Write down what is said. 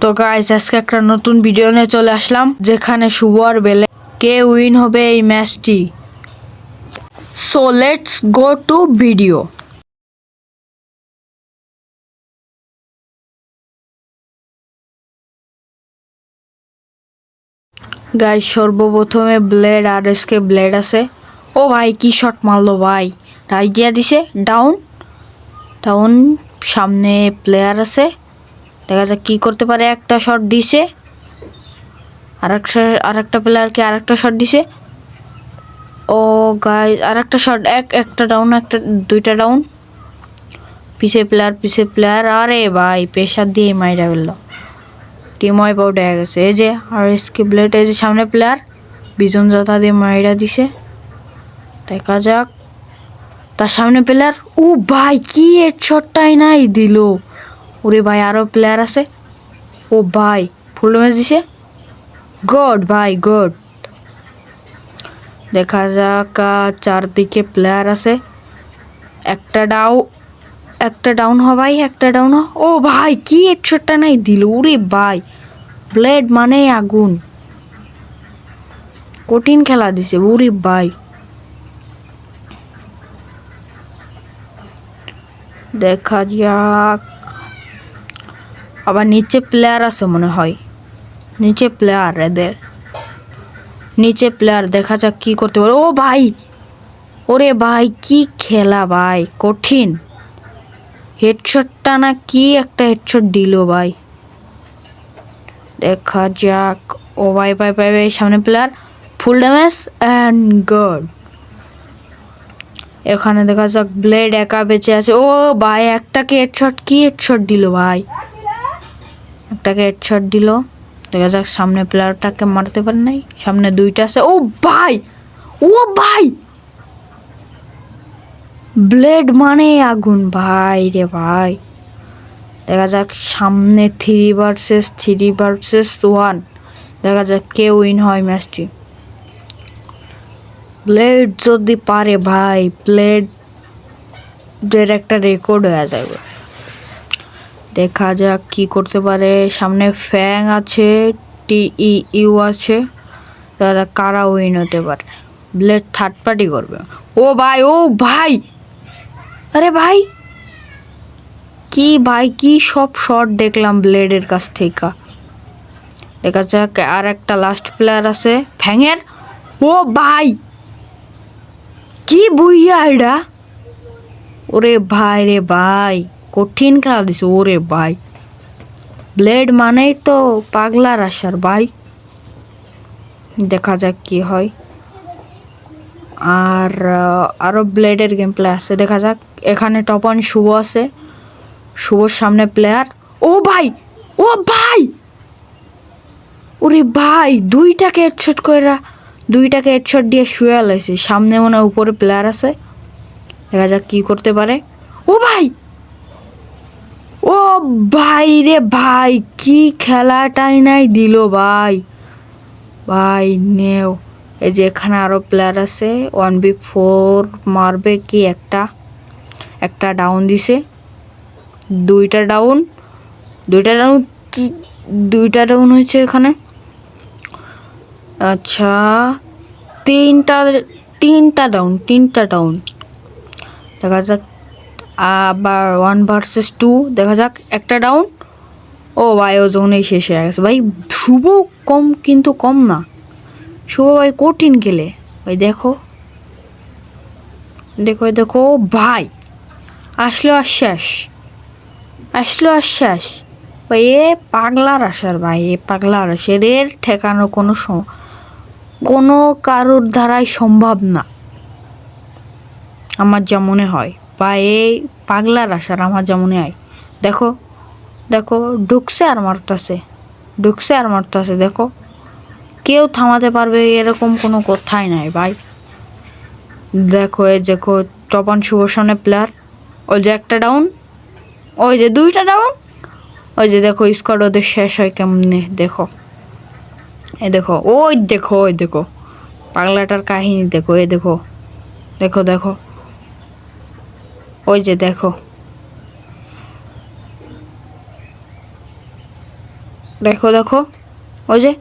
তো গাইস আজকে একটা নতুন ভিডিও নিয়ে চলে আসলাম, যেখানে শুভ আর বেলে কে উইন হবে এই ম্যাচটি। So let's go to video. Guys সর্বপ্রথমে ব্লেড আর এসকে ব্লেড আছে। ও ভাই কি শট মারলো ভাই, রাইট দিয়া দিছে। ডাউন ডাউন, সামনে প্লেয়ার আছে, দেখা যাক কি করতে পারে। একটা শট দিছে, আরেকটা প্লেয়ারকে আরেকটা শট দিছে। ও গাইস আরেকটা শট, একটা ডাউন, দুইটা ডাউন। পিছে প্লেয়ার, আরে ভাই প্রেশার দিয়ে মাইরা ফেললো। টিম ওয়াইপ আউট হয়ে গেছে। এই যে আর এসকে ব্লেড, এই যে সামনে প্লেয়ার বিজন জতা দিয়ে মাইরা দিছে। দেখা যাক, তার সামনে প্লেয়ার। ও ভাই কি হেডশটটাই নাই দিল। ওরে ভাই আরো প্লেয়ার আছে। ও ভাই ফুল ড্যামেজ দিছে। গুড ভাই গুড। দেখা যাক, চারদিকে প্লেয়ার আছে। একটা ডাউন হ ভাই, একটা ডাউন হ। ও ভাই কি হেডশটটা নাই দিল। ওরে ভাই ব্লেড মানে আগুন, কঠিন খেলা দিছে। ওরে ভাই দেখা যাক, আবার নিচে প্লেয়ার আছে মনে হয়। নিচে প্লেয়ার, এদের নিচে প্লেয়ার। দেখা যাক কি করতে পারে। ও ভাই, ওরে ভাই কি খেলা ভাই, কঠিন। হেডশটটা না কি একটা হেডশট দিল ভাই। দেখা যাক। ও ভাই ভাই ভাই ভাই সামনে player, full damage and good. এখানে দেখা যাক ব্লেড একা বেঁচে আছে। ও ভাই একটাকে হেডশট, কি হেডশট দিল ভাই, একটাকে হেডশট দিল। দেখা যাক সামনে প্লেয়ারটাকে মারতে পারে নাই। সামনে দুইটা আছে। ও ভাই, ও ভাই ব্লেড মানে আগুন ভাই রে ভাই। দেখা যাক সামনে 3 ভার্সেস 1। দেখা যাক কে উইন হয় ম্যাচটি। ব্লেড যদি পারে ভাই, ব্লেডের একটা রেকর্ড হয়ে যাবে। দেখা যাক কি করতে পারে। সামনে ফ্যাং আছে, TEU আছে। তারা কারা উইন হতে পারে। ব্লেড থার্ড পার্টি করবে। ও ভাই, ও ভাই, আরে ভাই কি ভাই, কি সব শট দেখলাম ব্লেডের কাছ থেকে। দেখা যাক আর একটা লাস্ট প্লেয়ার আছে ফ্যাংয়ের। ও ভাই কি বুইয়া এটা। ওরে ভাই রে ভাই কঠিন খেলা দিছে। ওরে ভাই ব্লেড মানেই তো পাগলার আসার ভাই। দেখা যাক কি হয়। আর আরো ব্লেডের গেম প্লে আছে। দেখা যাক, এখানে টপ ওয়ান শুভ আছে। শুভর সামনে প্লেয়ার। ও ভাই, ও ভাই, ওরে ভাই দুইটাকে হেডশট দিয়ে শুয়ে লাইছে। সামনে মনে হয় উপরে প্লেয়ার আছে। দেখা যাক কি করতে পারে। ও ভাই, ও ভাই রে ভাই কি খেলাটাই নাই দিল ভাই। ভাই নেও। এই যে এখানে আরো প্লেয়ার আছে। 1v4 মারবে কি। একটা ডাউন দিছে। দুইটা ডাউন হয়েছে এখানে। আচ্ছা তিনটা ডাউন। দেখা যাক আবার 1 ভার্সেস 2। দেখা যাক একটা ডাউন। ও ভাই ও জোনেই শেষ হয়ে গেছে ভাই। শুভ কিন্তু কম না। শুভ ভাই কঠিন খেলে ভাই। দেখো ভাই আসলো আর শেষ ভাই। এ পাগলার আসার ভাই, এ পাগলার আসার। এর ঠেকানো কোনো কারোর দ্বারাই সম্ভব না আমার যা মনে হয়। বা এই পাগলার আসার আমার যা মনে হয়। দেখো ঢুকছে আর মারতাছে। দেখো কেউ থামাতে পারবে এরকম কোনো কথাই নাই ভাই। দেখো এই দেখো টপন শুভর সামনে প্লেয়ার। ওই যে একটা ডাউন, ওই যে দুইটা ডাউন। ওই যে দেখো স্কোয়াড ওদের শেষ হয় কেমনে। দেখো ওই দেখো পাগলাটার কাহিনী দেখো। এই দেখো ওই যে দেখো। দেখো দেখো, ওই যে